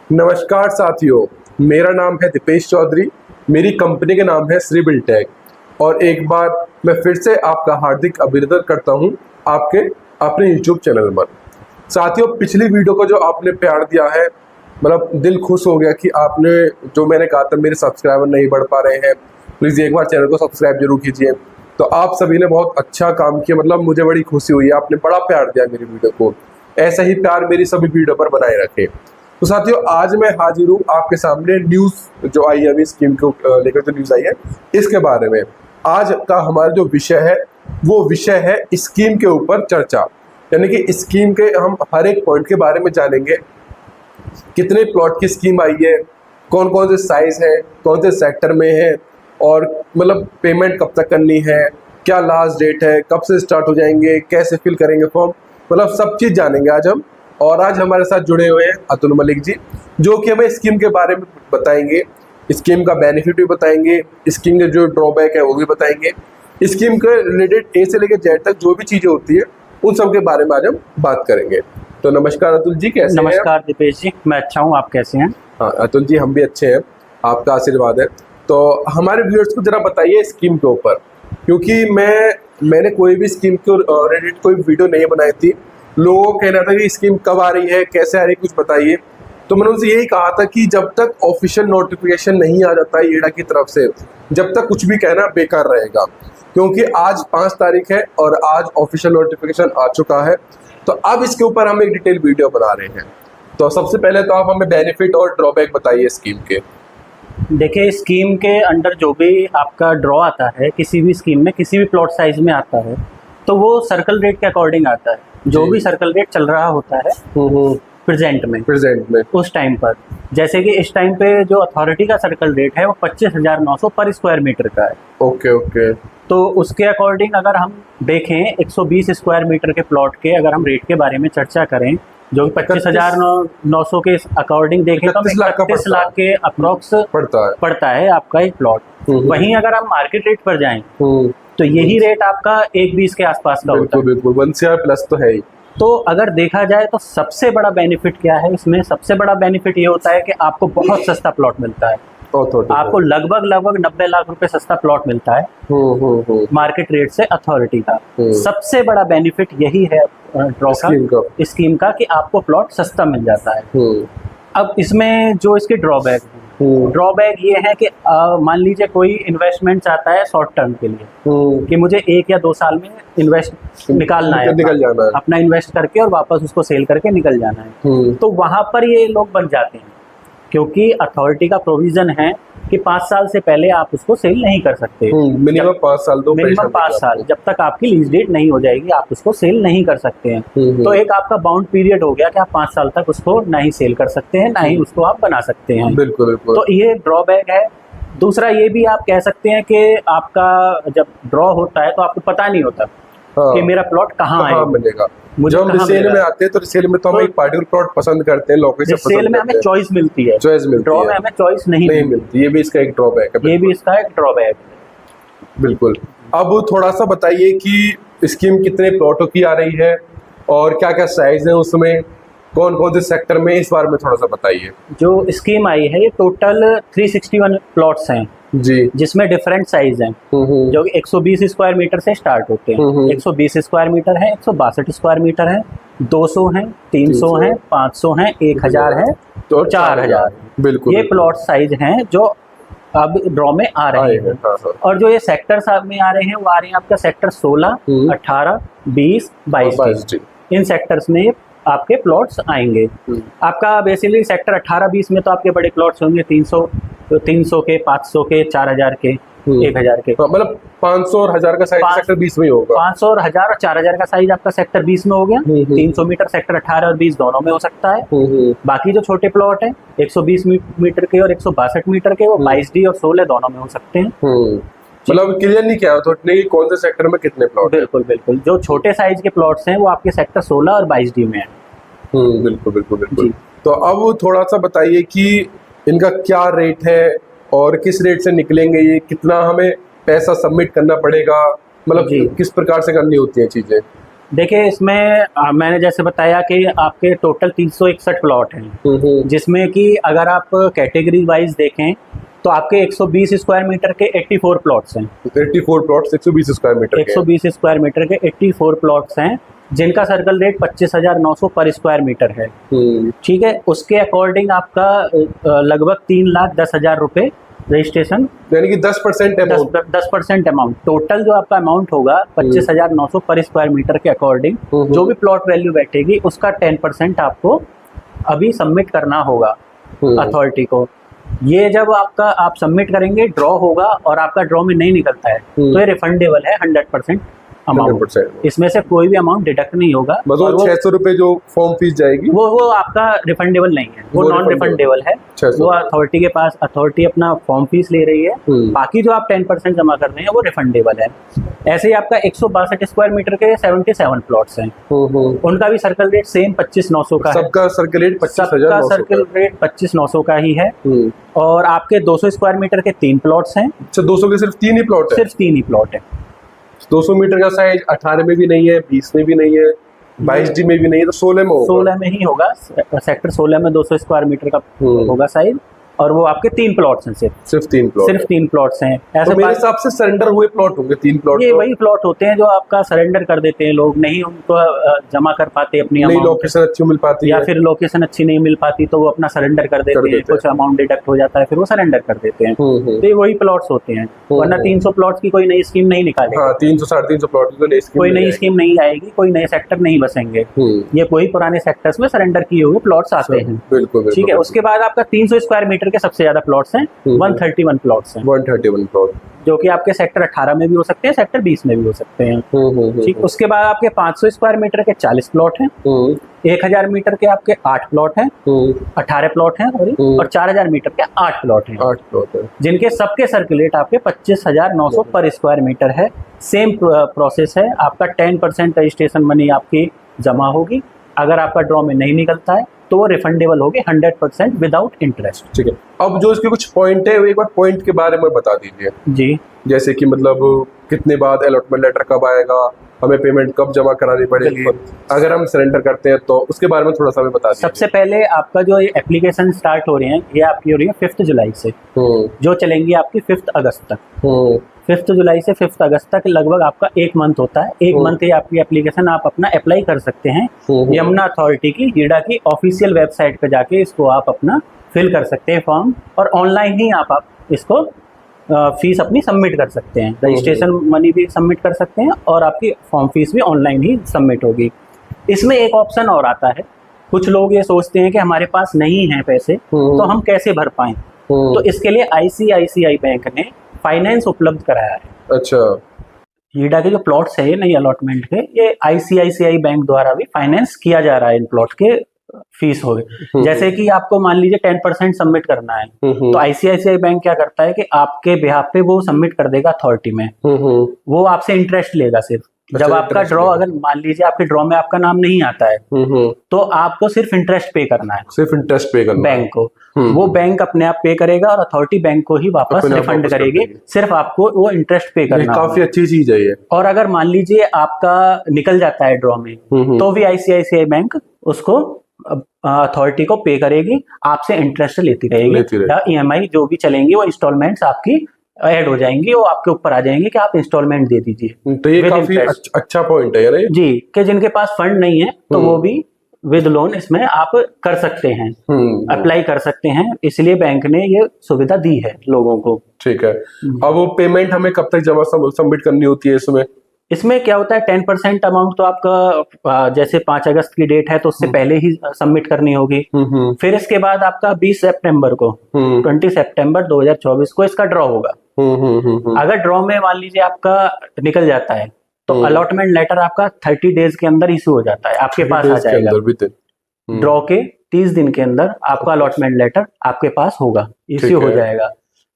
नमस्कार साथियों, मेरा नाम है दीपेश चौधरी। मेरी कंपनी का नाम है श्री बिल्टेक और एक बार मैं फिर से आपका हार्दिक अभिनंदन करता हूं आपके अपने यूट्यूब चैनल पर। साथियों, पिछली वीडियो को जो आपने प्यार दिया है, मतलब दिल खुश हो गया कि आपने जो मैंने कहा था मेरे सब्सक्राइबर नहीं बढ़ पा रहे हैं, प्लीज़ एक बार चैनल को सब्सक्राइब जरूर कीजिए। तो आप सभी ने बहुत अच्छा काम किया, मतलब मुझे बड़ी खुशी हुई है, आपने बड़ा प्यार दिया मेरी वीडियो को। ऐसा ही प्यार मेरी सभी वीडियो पर बनाए रखें। तो साथियों, आज मैं हाजिर हूँ आपके सामने न्यूज़ जो आई है अभी स्कीम को लेकर जो न्यूज़ आई है इसके बारे में। आज का हमारा जो विषय है वो विषय है स्कीम के ऊपर चर्चा, यानी कि स्कीम के हम हर एक पॉइंट के बारे में जानेंगे। कितने प्लॉट की स्कीम आई है, कौन कौन से साइज है, कौन से सेक्टर में है, और मतलब पेमेंट कब तक करनी है, क्या लास्ट डेट है, कब से स्टार्ट हो जाएंगे, कैसे फिल करेंगे फॉर्म, मतलब सब चीज़ जानेंगे आज हम। और आज हमारे साथ जुड़े हुए हैं अतुल मलिक जी, जो कि हमें स्कीम के बारे में बताएंगे, स्कीम का बेनिफिट भी बताएंगे, स्कीम के जो ड्रॉबैक है वो भी बताएंगे, स्कीम के रिलेटेड ए से लेकर जेड तक जो भी चीज़ें होती है उन सब के बारे में आज हम बात करेंगे। तो नमस्कार अतुल जी, कैसे हैं? नमस्कार दीपेश जी, मैं अच्छा हूँ, आप कैसे हैं? हाँ अतुल जी, हम भी अच्छे हैं, आपका आशीर्वाद है। तो हमारे व्यूअर्स को जरा बताइए स्कीम के ऊपर, क्योंकि मैंने कोई भी स्कीम के रिलेटेड कोई वीडियो नहीं बनाई थी। लोगों को कहना था कि स्कीम कब आ रही है, कैसे आ रही है, कुछ बताइए। तो मैंने उनसे यही कहा था कि जब तक ऑफिशियल नोटिफिकेशन नहीं आ जाता है ईडा की तरफ से, जब तक कुछ भी कहना बेकार रहेगा। क्योंकि आज 5 तारीख है और आज ऑफिशियल नोटिफिकेशन आ चुका है, तो अब इसके ऊपर हम एक डिटेल वीडियो बना रहे हैं। तो सबसे पहले तो आप हमें बेनिफिट और ड्रॉबैक बताइए स्कीम के। देखिए, स्कीम के अंडर जो भी आपका ड्रॉ आता है किसी भी स्कीम में, किसी भी प्लॉट साइज में आता है, तो वो सर्कल रेट के अकॉर्डिंग आता है। जो भी सर्कल रेट चल रहा होता है प्रेजेंट में उस टाइम पर, जैसे कि इस टाइम पे जो अथॉरिटी का सर्कल रेट है वो 25,900 पर स्क्वायर मीटर का है। ओके। तो उसके अकॉर्डिंग अगर हम देखें 120 स्क्वायर मीटर के प्लॉट के अगर हम रेट के बारे में चर्चा करें, जो 25,900 के अकॉर्डिंग देखें तो 31 लाख के अप्रॉक्स पड़ता है आपका एक प्लॉट। वहीं अगर हम मार्केट रेट पर जाएं तो यही रेट आपका 120 के आसपास का होता है। बिल्कुल 1 प्लस तो है ही। तो अगर देखा जाए तो सबसे बड़ा बेनिफिट क्या है इसमें? सबसे बड़ा बेनिफिट ये होता है कि आपको बहुत सस्ता प्लॉट मिलता है। आपको लगभग 90 लाख रुपए सस्ता प्लॉट मिलता है मार्केट रेट से अथॉरिटी का। सबसे बड़ा बेनिफिट यही है स्कीम का कि आपको प्लॉट सस्ता मिल जाता है। अब इसमें जो इसके ड्रॉबैक ये है कि मान लीजिए कोई इन्वेस्टमेंट चाहता है शॉर्ट टर्म के लिए कि मुझे 1 या 2 साल में इन्वेस्ट निकालना है, निकल जाना है, अपना इन्वेस्ट करके और वापस उसको सेल करके निकल जाना है। तो वहां पर ये लोग बन जाते हैं, क्योंकि अथॉरिटी का प्रोविजन है कि 5 साल से पहले आप उसको सेल नहीं कर सकते। मिनिमम 5 साल दो, मिनिमम 5 साल, जब तक आपकी लीज डेट नहीं हो जाएगी आप उसको सेल नहीं कर सकते हैं। तो एक आपका बाउंड पीरियड हो गया कि आप 5 साल तक उसको ना ही सेल कर सकते हैं, ना ही उसको आप बना सकते हैं। बिल्कुल। तो ये ड्रॉबैक है। दूसरा ये भी आप कह सकते हैं कि आपका जब ड्रॉ होता है तो आपको पता नहीं होता कि मेरा प्लॉट कहाँ मिलेगा। जब हम रिसेल में आते हैं तो रिसेल में तो हम एक पार्टिकुलर प्लॉट पसंद करते हैं, लोकेशन पसंद रिसेल में हमें चॉइस मिलती है, ड्रॉ में हमें चॉइस नहीं मिलती। ये भी इसका एक ड्रॉबैक है। ये भी इसका एक ड्रॉबैक है। बिल्कुल। अब थोड़ा सा बताइए कि स्कीम कितने प्लॉटों की आ रही है और क्या क्या साइज है उसमें, कौन कौन से सेक्टर में, इस बारे में थोड़ा सा बताइए। जो स्कीम आई है ये टोटल 361 प्लॉट्स हैं जी, जिसमें डिफरेंट साइज हैं, जो 120 स्क्वायर मीटर से स्टार्ट होते हैं। 120 स्क्वायर मीटर है, 162 स्क्वायर मीटर है, 200 है, 300 है, 500 है, 1000 है और 4000। बिल्कुल, ये प्लॉट साइज हैं जो अब ड्रॉ में आ रहे हैं। और जो ये सेक्टर्स में आ रहे हैं वो आ रहे हैं आपका सेक्टर 16, 18, 20, 22। इन सेक्टर्स में आपके प्लॉट्स आएंगे। आपका बेसिकली सेक्टर 18-20 में तो आपके बड़े प्लॉट्स होंगे 300 के, 500 के, 4000 के, 1000 के। मतलब 500 और 1000 का साइज सेक्टर 20 में होगा। 500 और 1000 और 4000 का साइज आपका सेक्टर 20 में हो गया। 300 मीटर सेक्टर 18 और 20 दोनों में हो सकता है। बाकी जो छोटे प्लॉट हैं 120 मीटर के और 162 मीटर के, वो 22D और 16 दोनों में हो सकते हैं। मतलब क्लियर नहीं किया तो नहीं कौन से सेक्टर में कितने प्लॉट। बिल्कुल। जो छोटे साइज के प्लॉट्स हैं वो आपके सेक्टर 16 और 22D में है। बिल्कुल। तो अब थोड़ा सा बताइए कि इनका क्या रेट है और किस रेट से निकलेंगे ये, कितना हमें पैसा सबमिट करना पड़ेगा, मतलब किस प्रकार से करनी होती है चीजें। देखिए इसमें मैंने जैसे बताया कि आपके टोटल 361 प्लॉट हैं, जिसमें कि अगर आप कैटेगरी वाइज देखें तो आपके 120 स्क्वायर मीटर के 84 प्लॉट्स हैं। 84 plots 120 square metre 120 square metre के 84 प्लॉट्स हैं, जिनका सर्कल रेट 25,900 पर स्क्वायर मीटर है। ठीक है, उसके अकॉर्डिंग आपका लगभग 3,10,000 रुपये रजिस्ट्रेशन, यानी कि 10% अमाउंट 10% अमाउंट टोटल जो आपका अमाउंट होगा 25,900 पर स्क्वायर मीटर के अकॉर्डिंग जो भी प्लॉट वैल्यू बैठेगी उसका 10% आपको अभी सबमिट करना होगा अथॉरिटी को। ये जब आपका आप सबमिट करेंगे, ड्रॉ होगा और आपका ड्रॉ में नहीं निकलता है तो ये रिफंडेबल है 100% अमाउंट। इसमें से कोई भी अमाउंट डिडक्ट नहीं होगा। मतलब 600 रुपए जो फॉर्म फीस जाएगी वो आपका रिफंडेबल नहीं है, वो नॉन रिफंडेबल है। वो अथॉरिटी के पास, अथॉरिटी अपना फॉर्म फीस ले रही है, बाकी जो आप 10% जमा कर रहे हैं वो रिफंडेबल है। ऐसे ही आपका 162 स्क्वायर मीटर के 77 प्लॉट्स हैं, उनका भी सर्कल रेट सेम 25,900 का है। सबका सर्कल रेट 25,900 का ही है। और आपके 200 स्क्वायर मीटर के 3 प्लॉट्स हैं। अच्छा, 200 के सिर्फ 3 ही प्लॉट है? सिर्फ 3 ही प्लॉट है। 200 मीटर का साइज 18 में भी नहीं है, 20 में भी नहीं है, 22D में भी नहीं है, तो 16 में होगा। 16 में ही होगा। सेक्टर 16 में 200 स्क्वायर मीटर का होगा साइज, और वो आपके 3 प्लॉट्स हैं। सिर्फ 3 प्लॉट, सिर्फ 3 प्लॉट्स हैं। ऐसे तो मेरे हिसाब से सरेंडर हुए प्लॉट होंगे 3 प्लॉट। ये वही प्लॉट होते हैं जो आपका सरेंडर कर देते हैं लोग, नहीं उनको जमा कर पाते अपनी अमाउंट, लोकेशन अच्छी मिल पाती या फिर लोकेशन अच्छी नहीं मिल पाती तो वो अपना सरेंडर कर देते हैं, कुछ अमाउंट डिडक्ट हो जाता है फिर वो सरेंडर कर देते हैं। तो ये वही प्लॉट्स होते हैं, वरना 300 प्लॉट्स की कोई नई स्कीम नहीं निकालेगी। 300 350 प्लॉट की कोई नई स्कीम नहीं आएगी, कोई नए सेक्टर नहीं बसेंगे, ये कोई पुराने सेक्टर्स में सरेंडर किए हुए प्लॉट्स आते हैं। ठीक है, उसके बाद आपका 300 स्क्वायर मीटर के सबसे ज्यादा प्लॉट्स हैं, 131 प्लॉट्स हैं। 131 प्लॉट जो कि आपके सेक्टर 18 में भी हो सकते हैं, सेक्टर 20 में भी हो सकते हैं। ठीक, उसके बाद आपके 500 स्क्वायर मीटर के 40 प्लॉट हैं, 1000 मीटर के आपके 8 प्लॉट हैं, 18 प्लॉट हैं, और 4000 मीटर के 8 प्लॉट हैं, जिनके सबके सर्कुलेट आपके 25,900 पर स्क्वायर मीटर है। सेम प्रोसेस है, आपका 10% रजिस्ट्रेशन मनी आपकी जमा होगी। अगर आपका ड्रॉ में नहीं निकलता है तो वो रिफंडेबल होगी 100% विदाउट इंटरेस्ट। ठीक है, अब जो इसके कुछ पॉइंट है, एक बार पॉइंट के बारे में बता दीजिए जी। जैसे कि मतलब कितने बाद अलॉटमेंट लेटर कब आएगा, हमें पेमेंट कब जमा करानी पड़ेगी, अगर हम सरेंडर करते हैं तो उसके बारे में थोड़ा सा हमें बता दीजिए। सबसे पहले आपका जो ये एप्लीकेशन स्टार्ट हो रही है, ये आपकी हो रही है 5 जुलाई से, जो चलेंगी आपकी 5 अगस्त तक। 5 जुलाई से 5 अगस्त तक लगभग आपका 1 मंथ होता है। 1 मंथ ही आपकी एप्लीकेशन आप अपना अप्लाई कर सकते हैं। यमुना अथॉरिटी की, हीडा की ऑफिशियल वेबसाइट पर जाके इसको आप अपना फिल कर सकते हैं फॉर्म, और ऑनलाइन ही आप इसको फीस अपनी सबमिट कर सकते हैं। रजिस्ट्रेशन मनी भी सबमिट कर सकते हैं और आपकी फॉर्म फीस भी ऑनलाइन ही सबमिट होगी। इसमें एक ऑप्शन और आता है, कुछ लोग ये सोचते हैं कि हमारे पास नहीं है पैसे तो हम कैसे भर पाएं, तो इसके लिए ICICI बैंक ने फाइनेंस उपलब्ध कराया है। अच्छा, हीडा के जो प्लॉट्स है नई अलॉटमेंट के, ये ICICI बैंक द्वारा भी फाइनेंस किया जा रहा है। इन प्लॉट के फीस हो गए, जैसे कि आपको मान लीजिए 10% सबमिट करना है, तो ICICI बैंक क्या करता है कि आपके बिहाफ पे वो सबमिट कर देगा अथॉरिटी में। वो आपसे इंटरेस्ट लेगा सिर्फ। जब आपका ड्रॉ, अगर मान लीजिए आपके ड्रॉ में आपका नाम नहीं आता है, तो आपको सिर्फ इंटरेस्ट पे करना है, सिर्फ इंटरेस्ट पे करना बैंक को। वो बैंक अपने आप पे करेगा और अथॉरिटी बैंक को ही वापस रिफंड करेगी, सिर्फ आपको वो इंटरेस्ट पे करना। काफी अच्छी चीज है ये। और अगर मान लीजिए आपका निकल जाता है ड्रॉ में, तो भी ICICI बैंक उसको अथॉरिटी को पे करेगी, आपसे इंटरेस्ट लेती रहेगी, या EMI जो भी चलेंगी वो इंस्टॉलमेंट्स आपकी ऐड हो जाएंगी, वो आपके ऊपर आ जाएंगे कि आप इंस्टॉलमेंट दे दीजिए। तो ये काफी अच्छा पॉइंट है यार जी, कि जिनके पास फंड नहीं है तो वो भी विद लोन इसमें आप कर सकते हैं, अप्लाई कर सकते हैं। इसलिए बैंक ने ये सुविधा दी है लोगों को। ठीक है, अब वो पेमेंट हमें कब तक जमा सबमिट करनी होती है इसमें? इसमें क्या होता है, 10% अमाउंट तो आपका जैसे 5 अगस्त की डेट है तो उससे पहले ही सबमिट करनी होगी। फिर इसके बाद आपका 20 सितंबर को 20 सितंबर 2024 को इसका ड्रॉ होगा। अगर ड्रॉ में मान लीजिए आपका निकल जाता है तो अलॉटमेंट लेटर आपका 30 डेज के अंदर इश्यू हो जाता है, आपके पास आ जाएगा। ड्रॉ के 30 दिन के अंदर आपका अलॉटमेंट लेटर आपके पास होगा, इश्यू हो जाएगा।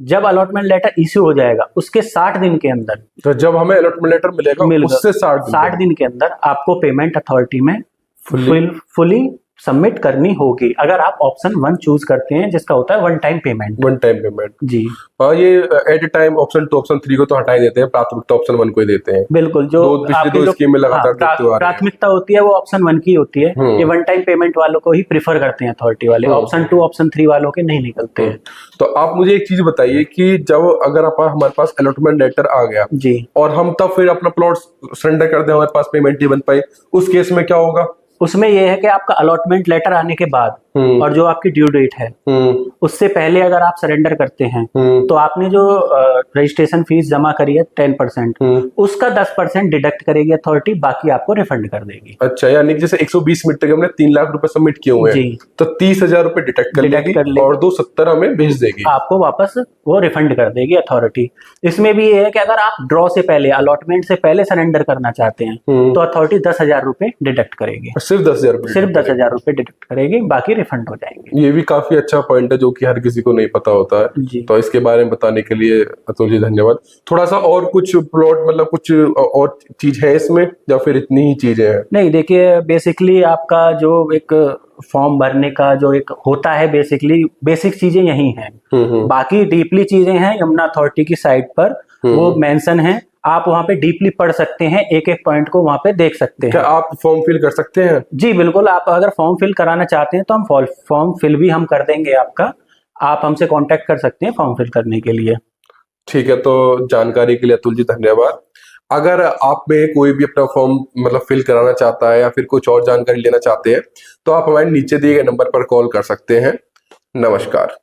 जब अलॉटमेंट लेटर इश्यू हो जाएगा उसके 60 दिन के अंदर, तो जब हमें अलॉटमेंट लेटर मिलेगा उससे 60 दिन के अंदर आपको पेमेंट अथॉरिटी में फुली सबमिट करनी होगी अगर आप ऑप्शन 1 चूज करते हैं, जिसका होता है वन टाइम पेमेंट। जी हाँ, ये at a time option 2 option 3 को तो हटा ही देते हैं, प्राथमिकता ऑप्शन 1 को ही देते हैं। बिल्कुल, जो पिछले 2 स्कीम में लगातार देते हुए आ रहे हैं। प्राथमिकता होती है वो ऑप्शन 1 की होती है। ये वन टाइम पेमेंट वालों को ही प्रीफर करते हैं अथॉरिटी वाले, ऑप्शन 2 ऑप्शन 3 वालों के नहीं निकलते हैं। तो आप मुझे एक चीज बताइए कि जब अगर हमारे पास अलॉटमेंट लेटर आ गया जी, और हम तब फिर अपना प्लॉट सरेंडर कर दें, हमारे पास पेमेंट नहीं बन पाई, उस केस में क्या होगा? उसमें यह है कि आपका अलॉटमेंट लेटर आने के बाद और जो आपकी ड्यू डेट है उससे पहले अगर आप सरेंडर करते हैं तो आपने जो रजिस्ट्रेशन फीस जमा करी है 10%, उसका 10% डिडक्ट करेगी अथॉरिटी, बाकी आपको रिफंड कर देगी। अच्छा, यानी जैसे 120 मीटर के हमने 3 लाख रुपए सबमिट किए हुए हैं तो 30,000 रुपए डिडक्ट कर लेगी और 270 हमें भेज देगी, आपको वापस वो रिफंड कर देगी अथॉरिटी। इसमें भी ये है कि अगर आप ड्रॉ से पहले, अलॉटमेंट से पहले सरेंडर करना चाहते हैं तो अथॉरिटी 10,000 रुपए डिडक्ट करेगी। सिर्फ 10,000 रुपए डिडक्ट करेगी, बाकी रिफंड हो जाएंगे। ये भी काफी अच्छा पॉइंट है जो कि हर किसी को नहीं पता होता है, तो इसके बारे में बताने के लिए अतुल जी धन्यवाद। थोड़ा सा और कुछ प्लॉट मतलब कुछ और चीज है इसमें या फिर इतनी ही चीजें हैं? नहीं, देखिए बेसिकली आपका जो एक फॉर्म भरने का जो एक होता है, बेसिकली बेसिक चीजें यही हैं। बाकी डीपली चीजें हैं यमुना अथॉरिटी की साइट पर, वो मेंशन है, आप वहाँ पे डीपली पढ़ सकते हैं, एक एक पॉइंट को वहाँ पे देख सकते हैं। क्या आप फॉर्म फिल कर सकते हैं? जी बिल्कुल, आप अगर फॉर्म फिल कराना चाहते हैं तो हम फॉर्म फिल भी हम कर देंगे आपका, आप हमसे कांटेक्ट कर सकते हैं फॉर्म फिल करने के लिए। ठीक है, तो जानकारी के लिए अतुल जी धन्यवाद। अगर आप में कोई भी अपना फॉर्म मतलब फिल कराना चाहता है या फिर कुछ और जानकारी लेना चाहते हैं तो आप हमारे नीचे दिए गए नंबर पर कॉल कर सकते हैं। नमस्कार।